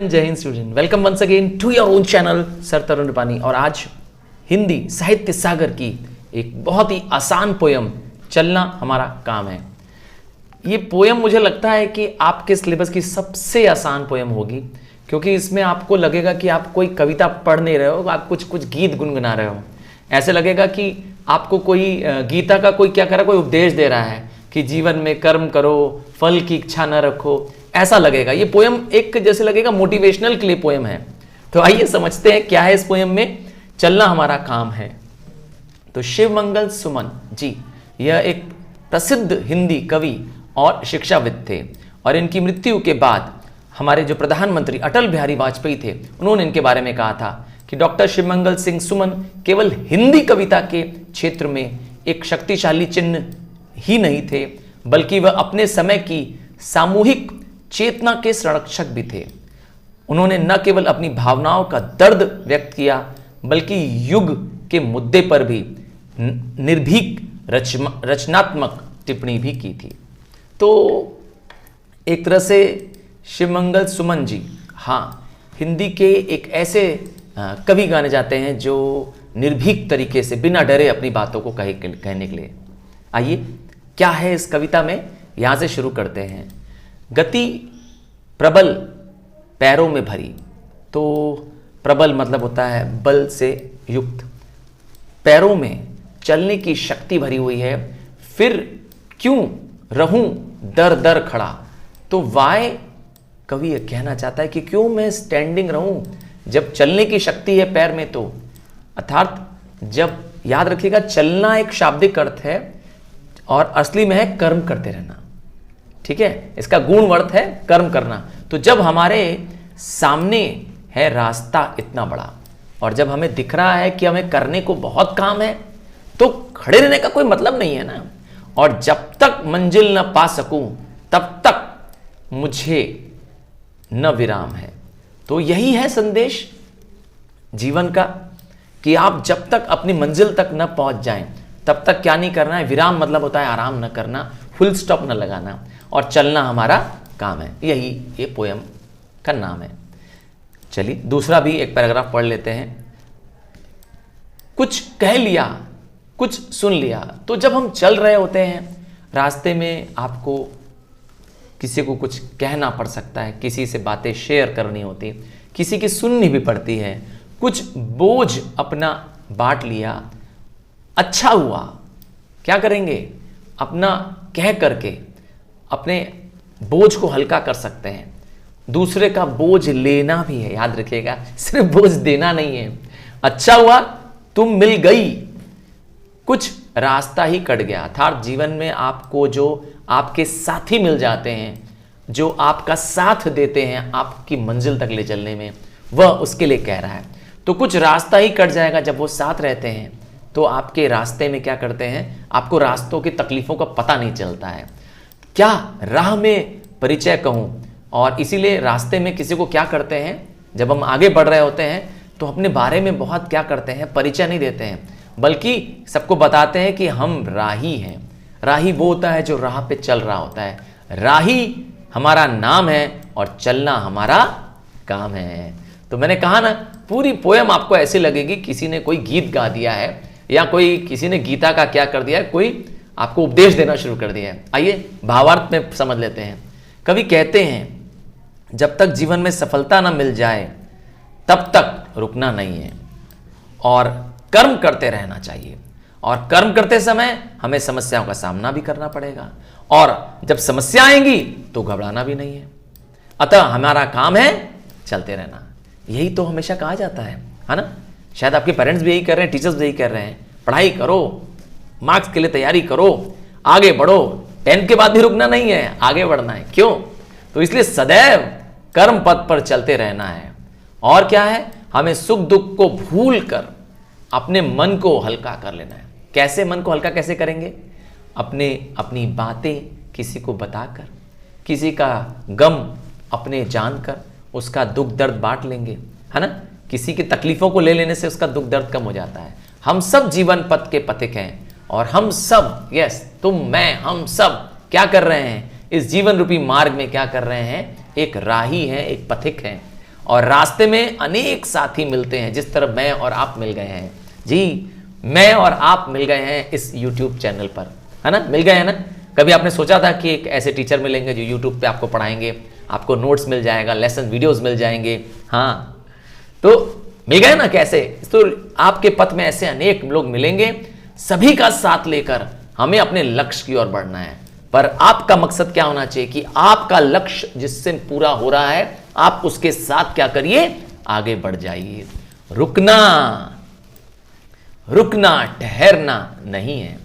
जय हिंद student, welcome once again to your own channel sir Tarun Ripani. और आज हिंदी साहित्य सागर की एक बहुत ही आसान पोयम चलना हमारा काम है। ये पोयम मुझे लगता है कि आपके सिलेबस की सबसे आसान पोयम होगी, क्योंकि इसमें आपको लगेगा कि आप कोई कविता पढ़ नहीं रहे हो, आप कुछ गीत गुनगुना रहे हो। ऐसे लगेगा कि आपको कोई गीता का कोई क्या कर रहा है, कोई उपदेश दे रहा है कि जीवन में कर्म करो, फल की इच्छा न रखो, ऐसा लगेगा। ये पोयम एक जैसे लगेगा मोटिवेशनल के लिए पोयम है। तो आइए समझते हैं क्या है इस पोयम में। चलना हमारा काम है। तो शिवमंगल सुमन जी यह एक प्रसिद्ध हिंदी कवि और शिक्षाविद थे, और इनकी मृत्यु के बाद हमारे जो प्रधानमंत्री अटल बिहारी वाजपेयी थे, उन्होंने इनके बारे में कहा था कि डॉक्टर शिवमंगल सिंह सुमन केवल हिंदी कविता के क्षेत्र में एक शक्तिशाली चिन्ह ही नहीं थे, बल्कि वह अपने समय की सामूहिक चेतना के संरक्षक भी थे। उन्होंने न केवल अपनी भावनाओं का दर्द व्यक्त किया, बल्कि युग के मुद्दे पर भी निर्भीक रचनात्मक टिप्पणी भी की थी। तो एक तरह से शिवमंगल सुमन जी हिंदी के एक ऐसे कवि गाने जाते हैं जो निर्भीक तरीके से बिना डरे अपनी बातों को कहने के लिए। आइए क्या है इस कविता में, यहां से शुरू करते हैं। गति प्रबल पैरों में भरी। तो प्रबल मतलब होता है बल से युक्त, पैरों में चलने की शक्ति भरी हुई है। फिर क्यों रहूं दर दर खड़ा। तो वाय कवि कहना चाहता है कि क्यों मैं स्टैंडिंग रहूं जब चलने की शक्ति है पैर में। तो अर्थात जब याद रखिएगा, चलना एक शाब्दिक अर्थ है और असली में है कर्म करते रहना। ठीक है, इसका गुण अर्थ है कर्म करना। तो जब हमारे सामने है रास्ता इतना बड़ा और जब हमें दिख रहा है कि हमें करने को बहुत काम है, तो खड़े रहने का कोई मतलब नहीं है ना। और जब तक मंजिल न पा सकूं तब तक मुझे न विराम है। तो यही है संदेश जीवन का कि आप जब तक अपनी मंजिल तक न पहुंच जाएं तब तक क्या नहीं करना है। विराम मतलब होता है आराम न करना, फुल स्टॉप न लगाना, और चलना हमारा काम है। यही ये पोयम का नाम है। चलिए दूसरा भी एक पैराग्राफ पढ़ लेते हैं। कुछ कह लिया, कुछ सुन लिया। तो जब हम चल रहे होते हैं रास्ते में, आपको किसी को कुछ कहना पड़ सकता है, किसी से बातें शेयर करनी होती, किसी की सुननी भी पड़ती है। कुछ बोझ अपना बांट लिया, अच्छा हुआ। क्या करेंगे, अपना कह करके अपने बोझ को हल्का कर सकते हैं। दूसरे का बोझ लेना भी है, याद रखिएगा, सिर्फ बोझ देना नहीं है। अच्छा हुआ तुम मिल गई, कुछ रास्ता ही कट गया। अर्थात जीवन में आपको जो आपके साथी मिल जाते हैं, जो आपका साथ देते हैं आपकी मंजिल तक ले चलने में, वह उसके लिए कह रहा है। तो कुछ रास्ता ही कट जाएगा जब वो साथ रहते हैं। तो आपके रास्ते में क्या करते हैं, आपको रास्तों की तकलीफों का पता नहीं चलता है। क्या राह में परिचय कहूं, और इसीलिए रास्ते में किसी को क्या करते हैं, जब हम आगे बढ़ रहे होते हैं तो अपने बारे में बहुत क्या करते हैं, परिचय नहीं देते हैं, बल्कि सबको बताते हैं कि हम राही हैं। राही वो होता है जो राह पे चल रहा होता है। राही हमारा नाम है और चलना हमारा काम है। तो मैंने कहा ना, पूरी पोयम आपको ऐसी लगेगी किसी ने कोई गीत गा दिया है, या कोई किसी ने गीता का क्या कर दिया है, कोई आपको उपदेश देना शुरू कर दिया है। आइए भावार्थ में समझ लेते हैं। कवि कहते हैं, जब तक जीवन में सफलता ना मिल जाए तब तक रुकना नहीं है, और कर्म करते रहना चाहिए। और कर्म करते समय हमें समस्याओं का सामना भी करना पड़ेगा, और जब समस्या आएंगी तो घबराना भी नहीं है। अतः हमारा काम है चलते रहना। यही तो हमेशा कहा जाता है ना। शायद आपके पेरेंट्स भी यही कर रहे हैं, टीचर्स भी यही कर रहे हैं, पढ़ाई करो, मार्क्स के लिए तैयारी करो, आगे बढ़ो। 10 के बाद भी रुकना नहीं है, आगे बढ़ना है। क्यों? तो इसलिए सदैव कर्म पथ पर चलते रहना है। और क्या है, हमें सुख दुख को भूल कर अपने मन को हल्का कर लेना है। कैसे मन को हल्का कैसे करेंगे? अपनी बातें किसी को बताकर, किसी का गम अपने जानकर उसका दुख दर्द बांट लेंगे, है ना। किसी की तकलीफों को ले लेने से उसका दुख दर्द कम हो जाता है। हम सब जीवन पथ के पथिक हैं, और हम सब, यस तुम मैं हम सब क्या कर रहे हैं, इस जीवन रूपी मार्ग में क्या कर रहे हैं, एक राही हैं, एक पथिक हैं। और रास्ते में अनेक साथी मिलते हैं, जिस तरह मैं और आप मिल गए हैं। जी, मैं और आप मिल गए हैं इस YouTube चैनल पर, है ना, मिल गए हैं ना। कभी आपने सोचा था कि एक ऐसे टीचर मिलेंगे जो YouTube पे आपको पढ़ाएंगे, आपको नोट्स मिल जाएगा, लेसन वीडियोस मिल जाएंगे? हाँ, तो मिल गए ना कैसे। तो आपके पथ में ऐसे अनेक लोग मिलेंगे, सभी का साथ लेकर हमें अपने लक्ष्य की ओर बढ़ना है। पर आपका मकसद क्या होना चाहिए कि आपका लक्ष्य जिससे पूरा हो रहा है, आप उसके साथ क्या करिए, आगे बढ़ जाइए। रुकना ठहरना नहीं है।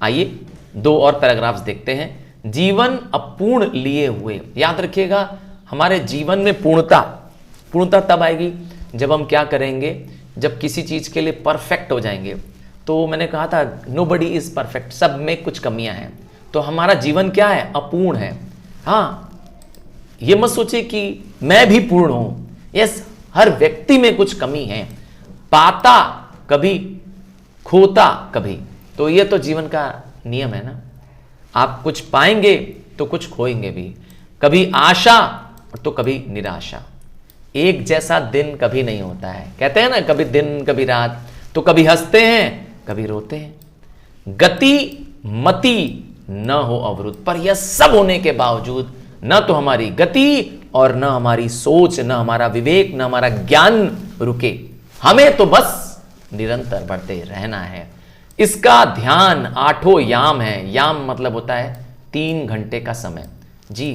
आइए 2 और पैराग्राफ्स देखते हैं। जीवन अपूर्ण लिए हुए। याद रखिएगा, हमारे जीवन में पूर्णता तब आएगी जब हम क्या करेंगे, जब किसी चीज के लिए परफेक्ट हो जाएंगे। तो मैंने कहा था नोबडी इज परफेक्ट, सब में कुछ कमियां हैं। तो हमारा जीवन क्या है, अपूर्ण है। हाँ, ये मत सोचिए कि मैं भी पूर्ण हूं। यस, हर व्यक्ति में कुछ कमी है, पाता कभी खोता कभी। तो ये तो जीवन का नियम है ना। आप कुछ पाएंगे तो कुछ खोएंगे भी, कभी आशा तो कभी निराशा। एक जैसा दिन कभी नहीं होता है। कहते हैं ना, कभी दिन कभी रात, तो कभी हंसते हैं कभी रोते हैं। गति मति न हो अवरुद्ध। पर यह सब होने के बावजूद न तो हमारी गति और न हमारी सोच, न हमारा विवेक, न हमारा ज्ञान रुके। हमें तो बस निरंतर बढ़ते रहना है। इसका ध्यान 8 याम है। याम मतलब होता है 3 घंटे का समय। जी,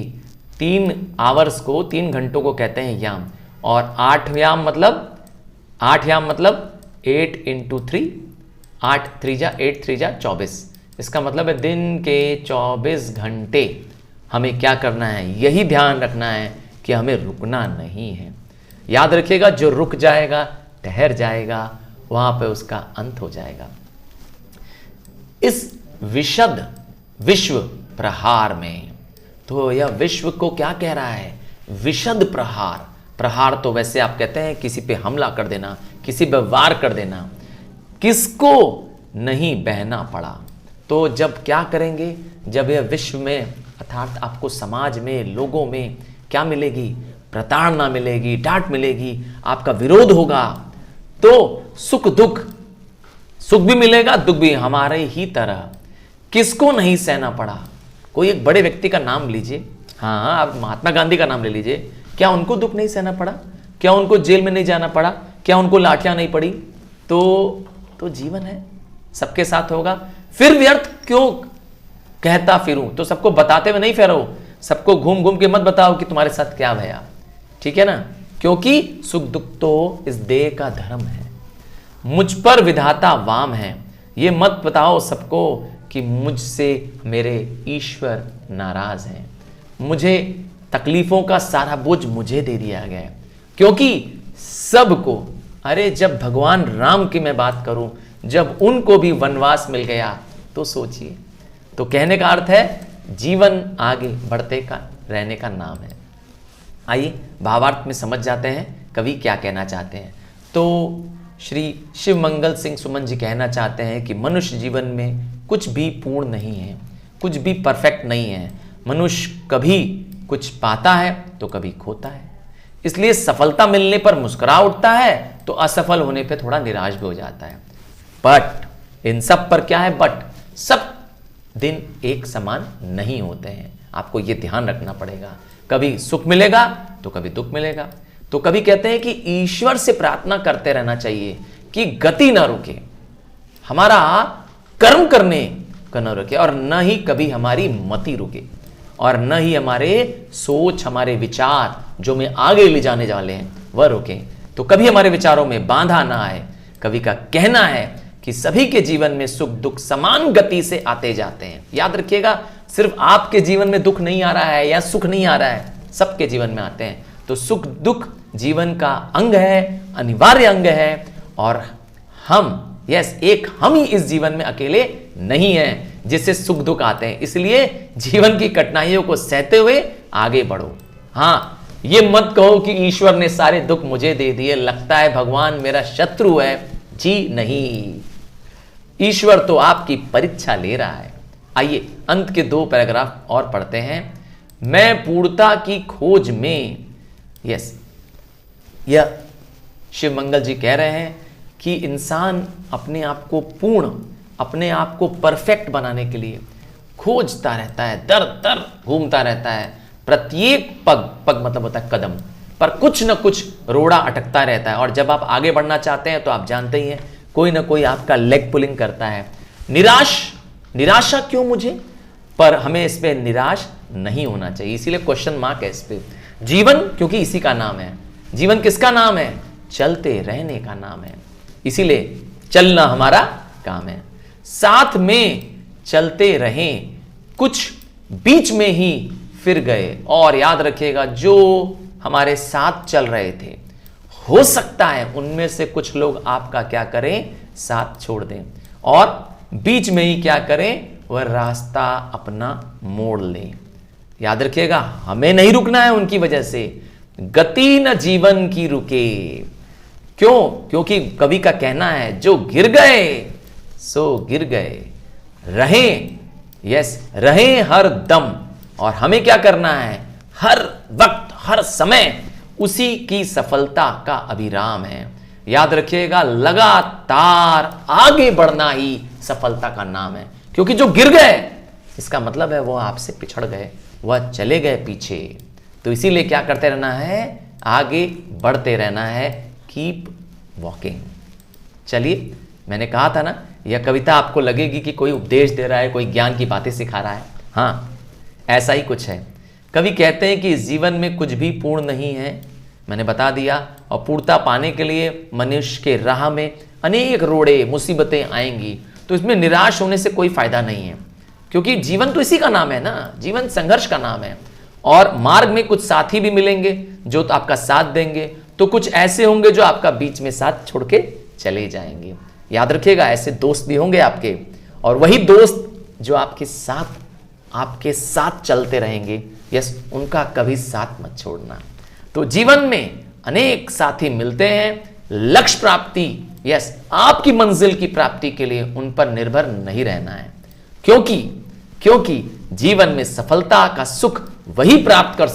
3 आवर्स को, 3 घंटों को कहते हैं याम। और 8 याम मतलब 8 8 इंटू 3, 8 3 जा 8 3 जा 24। इसका मतलब है दिन के 24 घंटे हमें क्या करना है, यही ध्यान रखना है कि हमें रुकना नहीं है। याद रखिएगा, जो रुक जाएगा, ठहर जाएगा, वहां पे उसका अंत हो जाएगा। इस विशद विश्व प्रहार में, तो यह विश्व को क्या कह रहा है, विशद प्रहार। प्रहार तो वैसे आप कहते हैं किसी पे हमला कर देना, किसी पे वार कर देना। किसको नहीं बहना पड़ा। तो जब क्या करेंगे, जब यह विश्व में अर्थात आपको समाज में, लोगों में क्या मिलेगी, प्रताड़ना मिलेगी, डांट मिलेगी, आपका विरोध होगा, तो सुख भी मिलेगा, दुख भी। हमारे ही तरह किसको नहीं सहना पड़ा। कोई एक बड़े व्यक्ति का नाम लीजिए, हाँ, आप महात्मा गांधी का नाम ले लीजिए। क्या उनको दुख नहीं सहना पड़ा? क्या उनको जेल में नहीं जाना पड़ा? क्या उनको लाठियां नहीं पड़ी? तो जीवन है, सबके साथ होगा। फिर व्यर्थ क्यों कहता फिरूं। तो सबको बताते हुए नहीं फिरो, सबको घूम घूम के मत बताओ कि तुम्हारे साथ क्या भया, ठीक है ना। क्योंकि सुख दुख तो इस देह का धर्म है। मुझ पर विधाता वाम है। ये मत बताओ सबको कि मुझसे मेरे ईश्वर नाराज हैं, मुझे तकलीफों का सारा बोझ मुझे दे दिया गया है। क्योंकि सबको, अरे जब भगवान राम की मैं बात करूं, जब उनको भी वनवास मिल गया, तो सोचिए। तो कहने का अर्थ है जीवन आगे बढ़ते का रहने का नाम है। आइए भावार्थ में समझ जाते हैं कवि क्या कहना चाहते हैं। तो श्री शिव मंगल सिंह सुमन जी कहना चाहते हैं कि मनुष्य जीवन में कुछ भी पूर्ण नहीं है, कुछ भी परफेक्ट नहीं है। मनुष्य कभी कुछ पाता है तो कभी खोता है। इसलिए सफलता मिलने पर मुस्कुरा उठता है, तो असफल होने पे थोड़ा निराश भी हो जाता है। बट इन सब पर क्या है, बट सब दिन एक समान नहीं होते हैं। आपको ये ध्यान रखना पड़ेगा। कभी सुख मिलेगा तो कभी दुख मिलेगा। तो कभी कहते हैं कि ईश्वर से प्रार्थना करते रहना चाहिए कि गति ना रुके, हमारा कर्म करने का न रुके, और न ही कभी हमारी मति रुके, और न ही हमारे सोच, हमारे विचार जो में आगे ले जाने वाले हैं वह रुके। तो कभी हमारे विचारों में बाधा ना आए। कवि का कहना है कि सभी के जीवन में सुख दुख समान गति से आते जाते हैं। याद रखिएगा, सिर्फ आपके जीवन में दुख नहीं आ रहा है या सुख नहीं आ रहा है, सबके जीवन में आते हैं। तो सुख दुख जीवन का अंग है, अनिवार्य अंग है। और हम, एक हम ही इस जीवन में अकेले नहीं हैं जिससे सुख दुख आते हैं। इसलिए जीवन की कठिनाइयों को सहते हुए आगे बढ़ो। हाँ, ये मत कहो कि ईश्वर ने सारे दुख मुझे दे दिए, लगता है भगवान मेरा शत्रु है। जी नहीं, ईश्वर तो आपकी परीक्षा ले रहा है। आइए अंत के 2 पैराग्राफ और पढ़ते हैं। मैं पूर्णता की खोज में, यह शिव मंगल जी कह रहे हैं कि इंसान अपने आप को पूर्ण, अपने आप को परफेक्ट बनाने के लिए खोजता रहता है, दर दर घूमता रहता है। प्रत्येक पग, पग मतलब होता है कदम, पर कुछ न कुछ रोड़ा अटकता रहता है। और जब आप आगे बढ़ना चाहते हैं तो आप जानते ही हैं, कोई ना कोई आपका लेग पुलिंग करता है। निराशा क्यों मुझे? पर हमें इस पे निराश नहीं होना चाहिए, इसीलिए क्वेश्चन मार्क है इस पे। जीवन, क्योंकि इसी का नाम है। जीवन किसका नाम है? चलते रहने का नाम है, इसीलिए चलना हमारा काम है। साथ में चलते रहें, कुछ बीच में ही फिर गए। और याद रखिएगा, जो हमारे साथ चल रहे थे, हो सकता है उनमें से कुछ लोग आपका क्या करें, साथ छोड़ दें, और बीच में ही क्या करें, वह रास्ता अपना मोड़ लें। याद रखिएगा, हमें नहीं रुकना है उनकी वजह से। गति न जीवन की रुके। क्यों? क्योंकि कवि का कहना है, जो गिर गए सो गिर गए, रहें, यस, रहें हर दम। और हमें क्या करना है? हर वक्त, हर समय उसी की सफलता का अभिराम है। याद रखिएगा, लगातार आगे बढ़ना ही सफलता का नाम है। क्योंकि जो गिर गए, इसका मतलब है वो आपसे पिछड़ गए, वह चले गए पीछे। तो इसीलिए क्या करते रहना है? आगे बढ़ते रहना है। Keep walking. चलिए, मैंने कहा था ना, यह कविता आपको लगेगी कि कोई उपदेश दे रहा है, कोई ज्ञान की बातें सिखा रहा है। हाँ, ऐसा ही कुछ है। कवि कहते हैं कि इस जीवन में कुछ भी पूर्ण नहीं है, मैंने बता दिया। और पूर्णता पाने के लिए मनुष्य के राह में अनेक रोड़े, मुसीबतें आएंगी। तो इसमें निराश होने से कोई फायदा नहीं है, क्योंकि जीवन तो इसी का नाम है ना, जीवन संघर्ष का नाम है। और मार्ग में कुछ साथी भी मिलेंगे जो तो आपका साथ देंगे, तो कुछ ऐसे होंगे जो आपका बीच में साथ छोड़ के चले जाएंगे। याद रखिएगा, ऐसे दोस्त भी होंगे आपके, और वही दोस्त जो आपके साथ चलते रहेंगे, यस, उनका कभी साथ मत छोड़ना। तो जीवन में अनेक साथी मिलते हैं। लक्ष्य प्राप्ति, यस, आपकी मंजिल की प्राप्ति के लिए उन पर निर्भर नहीं रहना है, क्योंकि जीवन में सफलता का सुख वही प्राप्त कर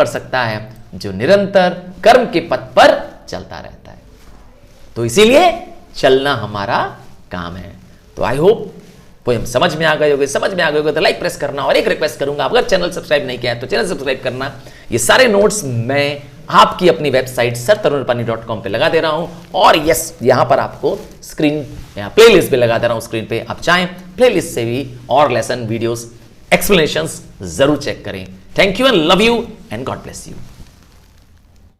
सकता है जो निरंतर कर्म के पथ पर चलता रहता है। तो इसीलिए चलना हमारा काम है। तो आई होप पोएम समझ में आ गए होगे तो लाइक प्रेस करना। और एक रिक्वेस्ट करूंगा, अगर चैनल सब्सक्राइब नहीं किया है तो चैनल सब्सक्राइब करना। ये सारे नोट्स मैं आपकी अपनी वेबसाइट sirtarunrupani.com पे लगा दे रहा हूं। और यस, यहां पर आपको स्क्रीन, यहां प्लेलिस्ट पे लगा दे रहा हूं स्क्रीन पे। आप चाहें प्लेलिस्ट से भी और लेसन वीडियोस, एक्सप्लेनेशंस जरूर चेक करें। Thank you and love you and God bless you.